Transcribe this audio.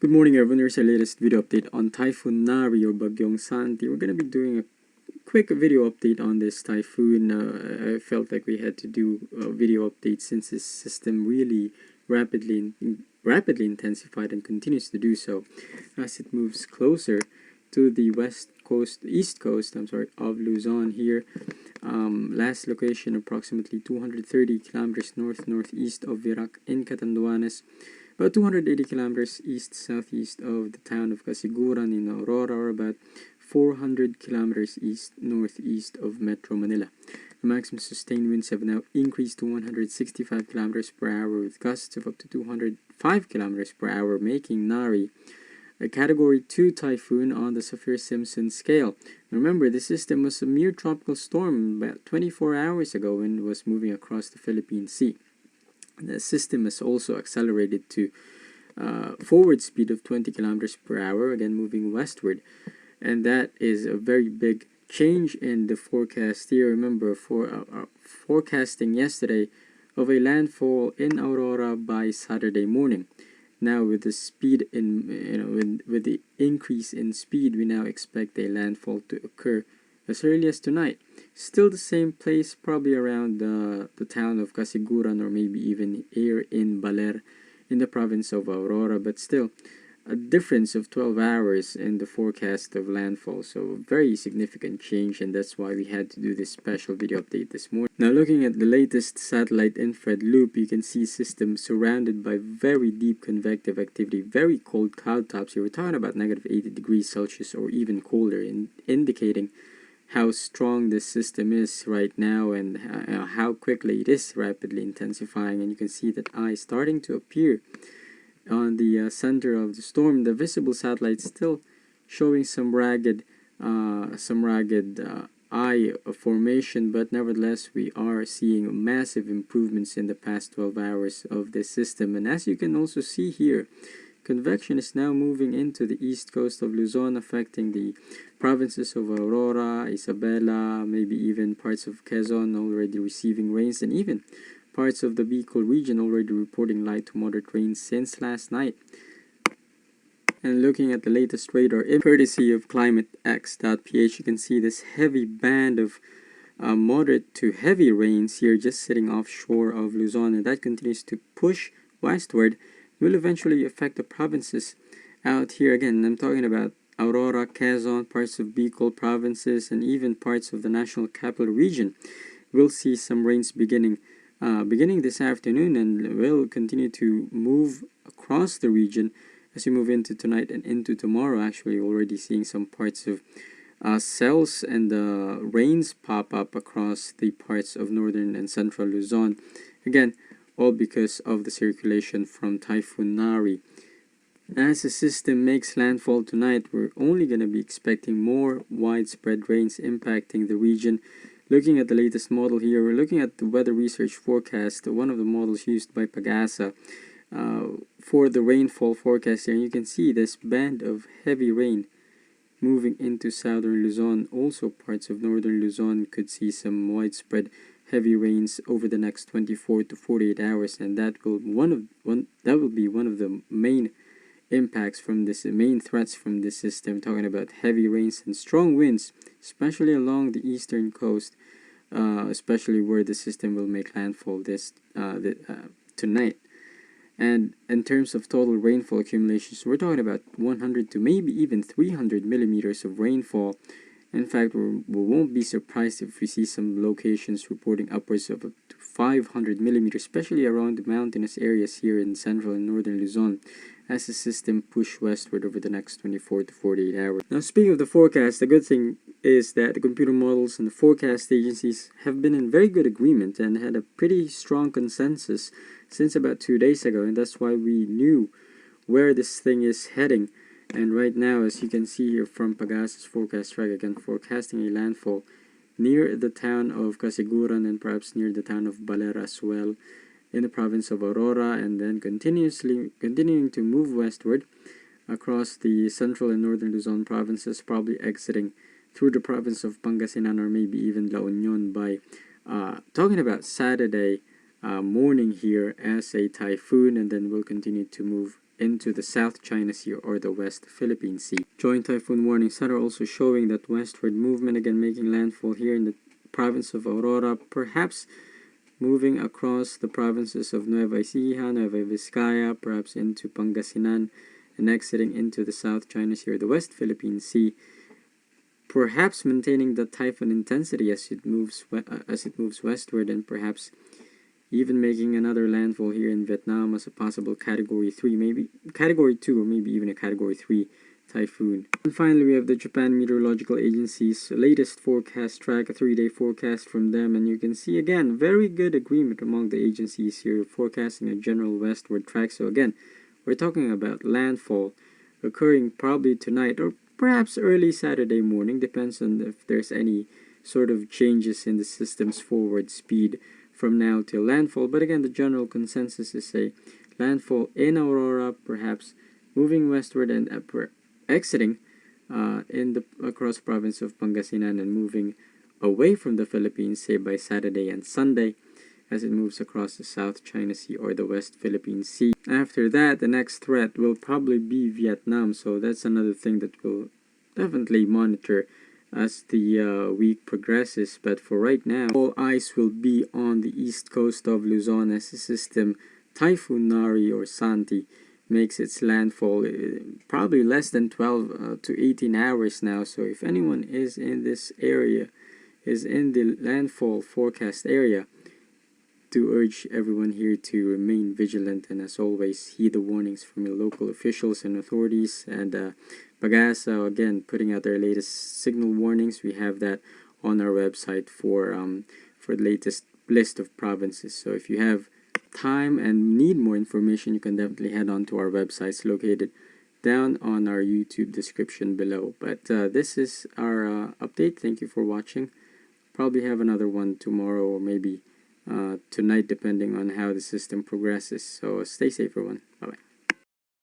Good morning everyone, here's our latest video update on Typhoon Nari or Bagyong Santi. We're going to be doing a quick video update on this typhoon. I felt like we had to do a video update since this system really rapidly intensified and continues to do so as it moves closer to the east coast of Luzon here. Last location approximately 230 kilometers northeast of Virac in Catanduanes. About 280 kilometers east-southeast of the town of Casiguran in Aurora, or about 400 kilometers east-northeast of Metro Manila. The maximum sustained winds have now increased to 165 kilometers per hour with gusts of up to 205 kilometers per hour, making Nari a Category 2 typhoon on the Saffir-Simpson scale. Remember, this system was a mere tropical storm about 24 hours ago when it was moving across the Philippine Sea. The system has also accelerated to forward speed of 20 kilometers per hour, again moving westward, and that is a very big change in the forecast here. Remember, for forecasting yesterday of a landfall in Aurora by Saturday morning. Now with the speed with the increase in speed, we now expect a landfall to occur as early as tonight. Still the same place, probably around the town of Casiguran, or maybe even here in Baler in the province of Aurora, but still a difference of 12 hours in the forecast of landfall. So a very significant change, and that's why we had to do this special video update this morning. Now looking at the latest satellite infrared loop, you can see systems surrounded by very deep convective activity, very cold cloud tops. Here we're talking about negative 80 degrees Celsius or even colder, indicating how strong this system is right now and how quickly it is rapidly intensifying. And you can see that eye starting to appear on the center of the storm. The visible satellite still showing some ragged eye formation, but nevertheless we are seeing massive improvements in the past 12 hours of this system. And as you can also see here, convection is now moving into the east coast of Luzon, affecting the provinces of Aurora, Isabela, maybe even parts of Quezon already receiving rains, and even parts of the Bicol region already reporting light to moderate rains since last night. And looking at the latest radar, courtesy of climatex.ph, you can see this heavy band of moderate to heavy rains here just sitting offshore of Luzon, and that continues to push westward. Will eventually affect the provinces out here. Again, I'm talking about Aurora, Quezon, parts of Bicol provinces, and even parts of the National Capital Region. We'll see some rains beginning this afternoon, and will continue to move across the region as we move into tonight and into tomorrow. Actually, already seeing some parts of cells and rains pop up across the parts of northern and central Luzon. Again, all because of the circulation from Typhoon Nari. As the system makes landfall tonight, we're only going to be expecting more widespread rains impacting the region. Looking at the latest model here, we're looking at the weather research forecast, one of the models used by Pagasa for the rainfall forecast here. And you can see this band of heavy rain moving into southern Luzon. Also parts of northern Luzon could see some widespread heavy rains over the next 24 to 48 hours, and that will be one of the main impacts from this, main threats from this system. Talking about heavy rains and strong winds, especially along the eastern coast, especially where the system will make landfall tonight. And in terms of total rainfall accumulations, we're talking about 100 to maybe even 300 millimeters of rainfall. In fact, we won't be surprised if we see some locations reporting upwards of up to 500 millimeters, especially around the mountainous areas here in central and northern Luzon, as the system pushes westward over the next 24 to 48 hours. Now, speaking of the forecast, the good thing is that the computer models and the forecast agencies have been in very good agreement and had a pretty strong consensus since about 2 days ago, and that's why we knew where this thing is heading. And right now, as you can see here from Pagasa's forecast track, again forecasting a landfall near the town of Casiguran and perhaps near the town of Baler as well in the province of Aurora, and then continuing to move westward across the central and northern Luzon provinces, probably exiting through the province of Pangasinan or maybe even La Union by talking about Saturday morning here as a typhoon, and then will continue to move into the South China Sea or the West Philippine Sea. Joint typhoon warnings are also showing that westward movement, again making landfall here in the province of Aurora, perhaps moving across the provinces of Nueva Ecija, Nueva Vizcaya, perhaps into Pangasinan, and exiting into the South China Sea or the West Philippine Sea, perhaps maintaining the typhoon intensity as it moves westward, and perhaps even making another landfall here in Vietnam as a possible Category 3, maybe Category 2, or maybe even a Category 3 typhoon. And finally, we have the Japan Meteorological Agency's latest forecast track, a 3-day forecast from them, and you can see again very good agreement among the agencies here, forecasting a general westward track. So again, we're talking about landfall occurring probably tonight or perhaps early Saturday morning, depends on if there's any sort of changes in the system's forward speed from now till landfall. But again, the general consensus is a landfall in Aurora, perhaps moving westward and exiting across province of Pangasinan and moving away from the Philippines, say by Saturday and Sunday, as it moves across the South China Sea or the West Philippine Sea. After that, the next threat will probably be Vietnam, so that's another thing that we'll definitely monitor as the week progresses. But for right now, all eyes will be on the east coast of Luzon as the system Typhoon Nari or Santi makes its landfall probably less than 12 to 18 hours now. So if anyone is in this area, is in the landfall forecast area, to urge everyone here to remain vigilant, and as always, heed the warnings from your local officials and authorities. And Pagasa, again, putting out their latest signal warnings. We have that on our website for the latest list of provinces. So if you have time and need more information, you can definitely head on to our websites located down on our YouTube description below. But this is our update. Thank you for watching. Probably have another one tomorrow or maybe tonight, depending on how the system progresses. So stay safe, everyone. Bye bye.